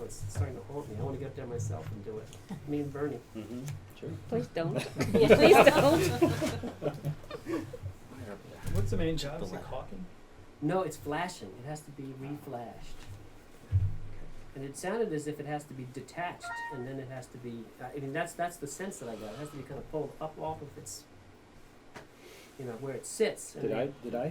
It's starting to haunt me. I want to get there myself and do it. Me and Bernie. Mm-hmm, sure. Please don't. Please don't. What's the main job? Is it caulking? No, it's flashing. It has to be reflashed. And it sounded as if it has to be detached, and then it has to be. That's the sense that I got. It has to be kind of pulled up off of its. Where it sits. Did I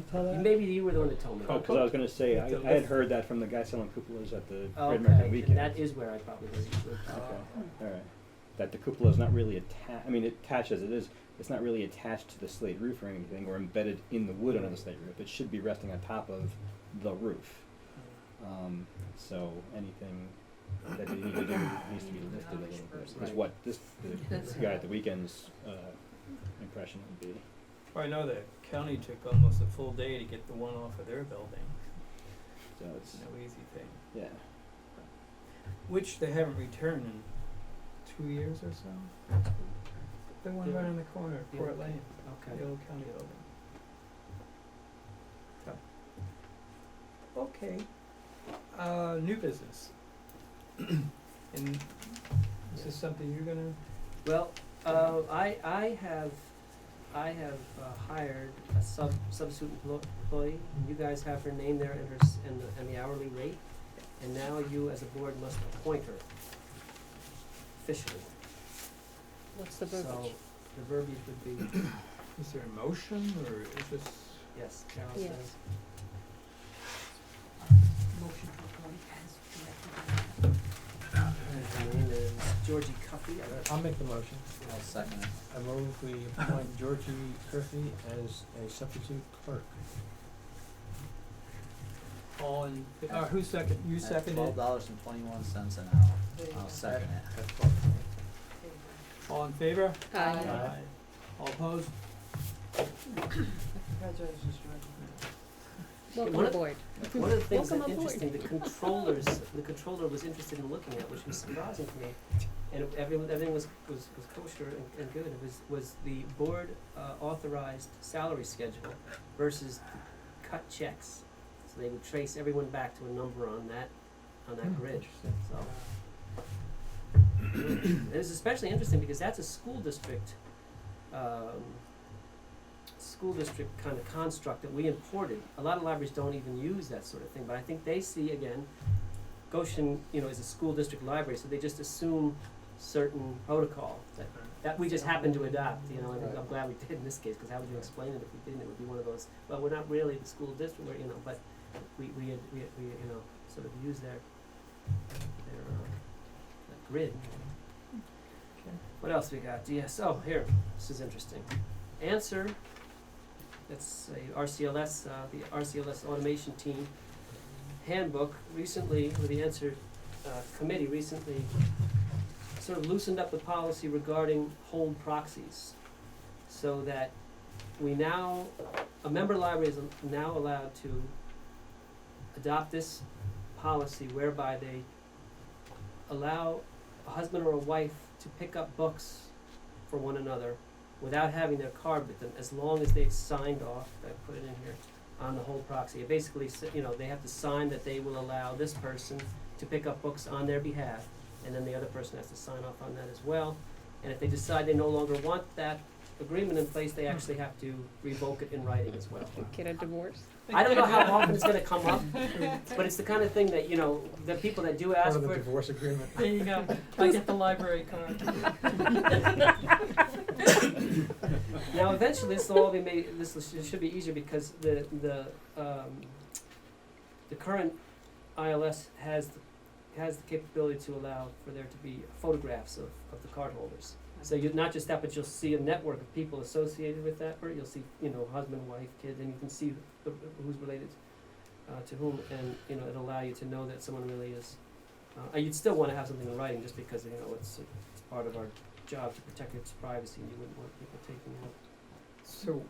tell that? Maybe you were the one that told me. Oh, because I was going to say, I had heard that from the guy selling cupolas at the Great American Okay, Weekend. and that is where I probably heard you. Okay, all right. That the cupola is not really attached, it attaches, it's not really attached to the slate roof or anything, or embedded in the wood under the slate roof. It should be resting on top of the roof. So anything that they need to do needs to be lifted a little bit, is what this guy at the Weekend's impression would be. Well, I know the county took almost a full day to get the one off of their building. So it's, No easy thing. yeah. Which they haven't returned in 2 years or so. The one right on the corner, The Court old- Lane, Okay. the old county building. Okay. New business. And is this something you're gonna? Well, I have hired a substitute employee. You guys have her name there and and the hourly rate, and now you as a board must appoint her officially. What's the So verbiage? the verbiage would be Is there a motion or is this? yes. Carol Yeah. says. Motion to appoint as directed. Her name is Georgie Cuffey. I'll make the motion. I'll second it. I move we appoint Georgie Curfey as a substitute clerk. All in, who second, you seconded it? $12.21 an hour. There you I'll go. second it. At 12. All in favor? Aye. Aye. All opposed? Congratulations, George. Welcome One of- aboard. One of the things Welcome that aboard. interesting, the controller was interested in looking at, which was surprising to me, and everything was kosher and good, it was the board authorized salary schedule versus cut checks. So they would trace everyone back to a number on that grid, so. It was especially interesting because that's a school district kind of construct that we imported. A lot of libraries don't even use that sort of thing, but I think they see, again, Goshen, is a school district library, so they just assume certain protocol that we just happen to adopt, and I'm glad we did in this case, because how would you explain it if we didn't? It would be one of those, well, we're not really the school district, but we sort of use their grid. What else we got? DSO, here, this is interesting. Answer, that's a RCLS, the RCLS automation team handbook recently, or the Answer committee recently sort of loosened up the policy regarding hold proxies, so that a member library is now allowed to adopt this policy whereby they allow a husband or a wife to pick up books for one another without having their card with them, as long as they've signed off, I put it in here, on the hold proxy. It basically, they have to sign that they will allow this person to pick up books on their behalf, and then the other person has to sign off on that as well. And if they decide they no longer want that agreement in place, they actually have to revoke it in writing as well. Get a divorce. I don't know how often it's gonna come up, but it's the kind of thing that, the people that do Part ask of the for it. divorce agreement. There you go. I get the library card. Now, eventually, this will all be made. It should be easier because the current ILS has the capability to allow for there to be photographs of the cardholders. So you not just that, but you'll see a network of people associated with that. You'll see, husband, wife, kid, and you can see who's related to whom, and it'll allow you to know that someone really is. You'd still want to have something in writing, just because it's part of our job to protect its privacy, and you wouldn't want people taking it. So,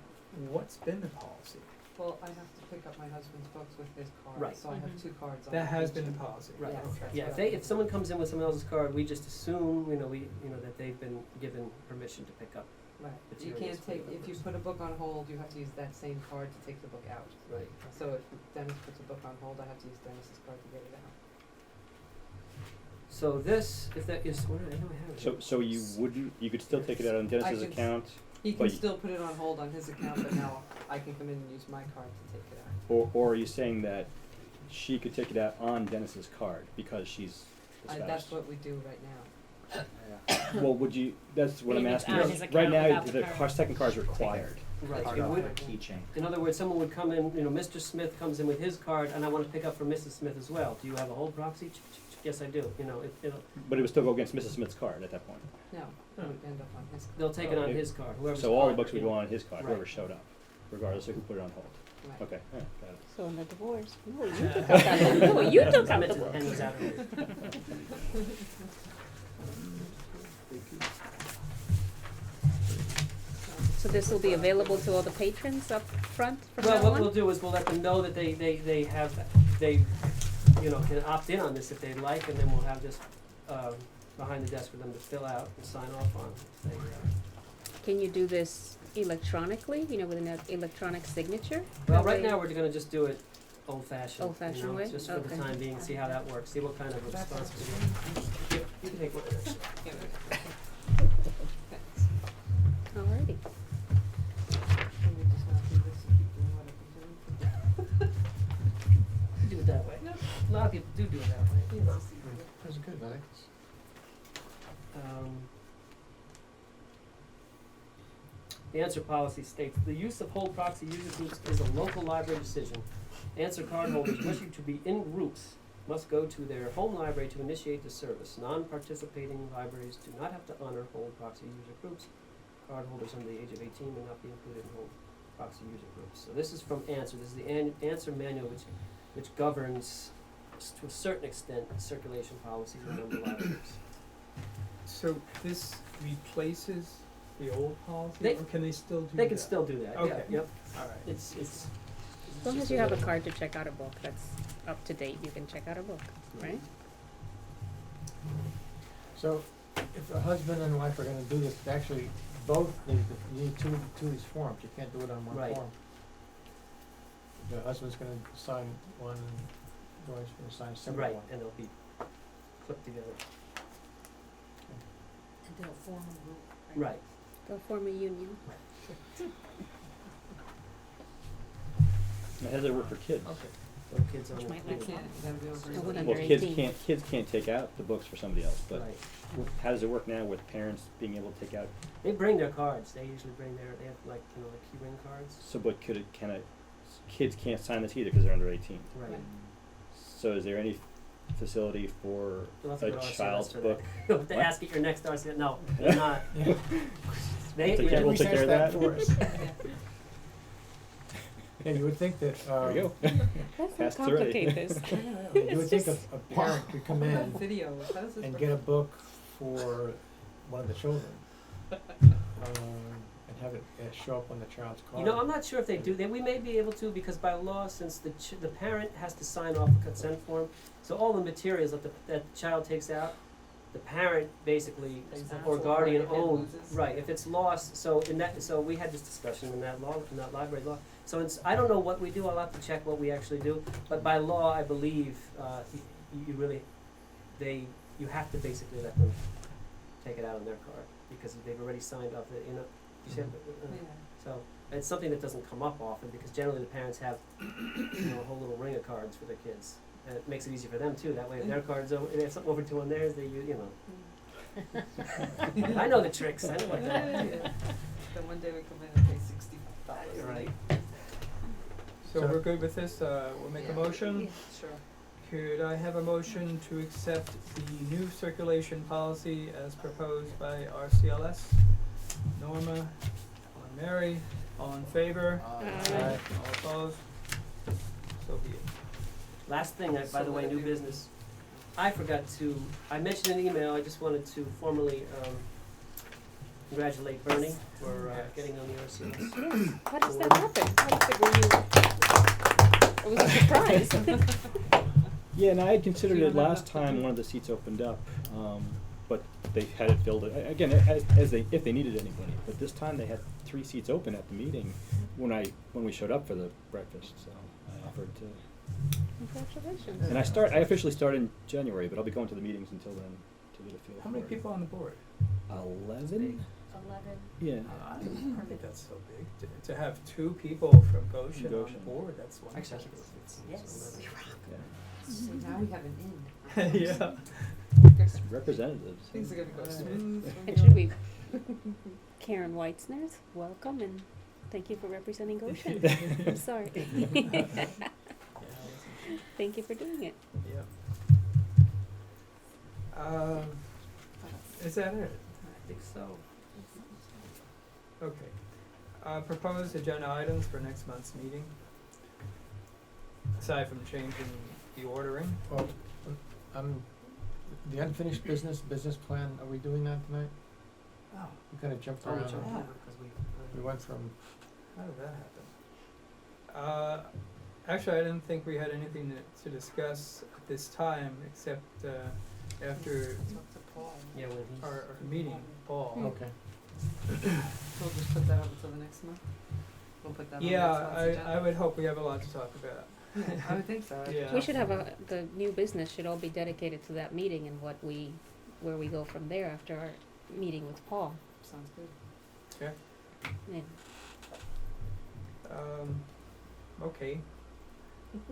what's been the policy? Well, I have to pick up my husband's books with his card, Right. so I have two cards on That has each. been the policy. Right. Yes, that's Yeah, what if someone comes in with someone else's card, we just assume, that they've been given permission to pick up. Right, you materials can't for the take, other if you person. put a book on hold, you have to use that same card to take the book out. Right. So if Dennis puts a book on hold, I have to use Dennis's card to get it out. So this, if that is, what did I know I have it? So you could still take it out on Dennis's could- account, He can But y- still put it on hold on his account, but now I can come in and use my card to take it out. or are you saying that she could take it out on Dennis's card because she's the spouse? That's what we do right now. Well, that's what I'm Maybe it's asking. on his Right account now, without the the card. second card is required. Right, Part it of would, a keychain. in other words, someone would come in, Mr. Smith comes in with his card, and I wanna pick up for Mrs. Smith as well. Do you have a hold proxy? Yes, I do, it'll, But it would still go against Mrs. Smith's card at that point. No, it would end up on his card. they'll take it on Okay. his card, whoever's So all the card, books would you go know. on his card, Right. whoever showed up, regardless of who put it on hold. Right. Okay, got it. So in the divorce, no, you took out the, no, you took I out meant the to book. hand those out earlier. So this will be available to all the patrons up front from Well, now what on? we'll do is we'll let them know that they can opt in on this if they'd like, and then we'll have this, behind the desk for them to fill out and sign off on. If they, Can you do this electronically, with an electronic signature? Well, That right way- now, we're gonna just do it old-fashioned, Old-fashioned way? just for the Okay. time being, see how that works, see what kind of That's response we awesome. get. You can take one. Thanks. Alrighty. Can we just not do this and keep doing what I've been doing? Do it that way. A lot of people do it that way. That's good, Alex. The answer policy states, the use of hold proxy user groups is a local library decision. Answer cardholders wishing to be in groups must go to their home library to initiate the service. Non-participating libraries do not have to honor hold proxy user groups. Cardholders under the age of 18 may not be included in hold proxy user groups. So this is from Answer. This is the Answer manual which governs to a certain extent circulation policies in member libraries. So this replaces the old policy, They- or can they still do that? They can still do that, yeah, Okay. yep. Alright. It's As long as you have a card to check out a book that's up to date, you can check out a book, right? So, if a husband and wife are gonna do this, actually, both need two of these forms, you can't do it on one Right. form. The husband's gonna sign one, and the wife's gonna sign a separate Right, one. and they'll be clipped together. And they'll form a group, Right. They'll form a union. Now, how does it work for kids? Okay. No kids on Which the might I not computer. can't, that'd be over. No one eighteen. under Well, kids 18. can't take out the books for somebody else, but Right. how does it work now with parents being able to take out, They bring their cards. They usually bring they have like key ring cards. so but kids can't sign this either because they're under 18. Right. Right. So is there any facility for You'll have to a go to RCLS child's for book? that. You'll have to What? ask at your next RCLS. No, they're not. Yeah. They, Take care- we'll take care of that. for us. Yeah, you would think that, There you go. Let's Passed not already. complicate this. you would think a parent could come in Video, how does this and work? get a book for one of the children, and have it show up on the child's card. You know, I'm not sure if they do. We may be able to because by law, since the parent has to sign off a consent form, so all the materials that the child takes out, the parent basically Pays out or for it guardian if it owns. loses. Right, if it's lost. So we had this discussion in that library law. So I don't know what we do. I'll have to check what we actually do. But by law, I believe you have to basically let them take it out on their card because they've already signed off. You see, Yeah. so it's something that doesn't come up often because generally the parents have a whole little ring of cards for their kids. And it makes it easier for them too. That way if their card's over, if they have something over to on theirs, they use, I know the tricks. I know what that Yeah. Then one day we come in and pay $65. Right. So So- we're good with this, we'll make a Yeah. motion. Sure. Could I have a motion to accept the new circulation policy as proposed by RCLS? Norma, and Mary, all in favor? Aye. All opposed? So be it. Last thing, by So the way, what new do- business. I mentioned in an email, I just wanted to formally congratulate Bernie for getting on the RCLS. Yes. How does that happen? It was a surprise. Yeah, and I had considered You it don't have last enough to time do. when one of the seats opened up, but they had it filled, again, if they needed anybody. But this time they had 3 seats open at the meeting when we showed up for the breakfast, so I offered to. Congratulations. And I officially start in January, but I'll be going to the meetings until then to get a feel for it. How many people on the board? 11? 11. Yeah. I don't think that's so big. To have 2 people from Goshen on Goshen. the board, that's wonderful. Actually, I think it was 15. Yes. So So now we have an in. Yeah. It's representatives. Things are gonna go smooth. from And here. should we, Karen Weitzner's, welcome and thank you for representing Goshen. I'm sorry. Thank you for doing it. Yeah. Is that it? I think so. Okay. Proposed agenda items for next month's meeting. Aside from changing the ordering. Well, the unfinished business plan, are we doing that tonight? Oh, We kinda jumped Oh, we around. jumped Yeah. over 'cause We went from, how did that happen? Actually, I didn't think we had anything to discuss at this time, except, after It's up to Paul. Yeah, when he's. our meeting, Paul. okay. So we'll just put that over till the next month? We'll put that on Yeah, next month's agenda? I would hope we have a lot to talk about. I would think so. Yeah. We should have the new business should all be dedicated to that meeting and where we go from there after our meeting with Paul. Sounds good. Okay. Yeah. Okay.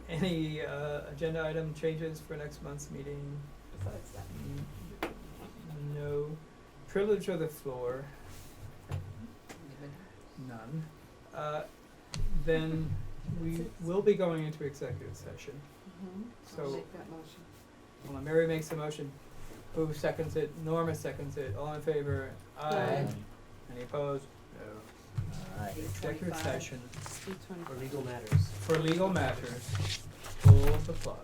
Any, agenda item changes for next month's meeting? Besides that. No. Privilege of the floor, none. Then we will be going into executive session, I'll so, make that motion. hold on, Mary makes a motion, who seconds it, Norma seconds it, all in favor? Aye. Any opposed? No. Alright. Executive 8:25. session For legal matters. for legal matters, pull the plug.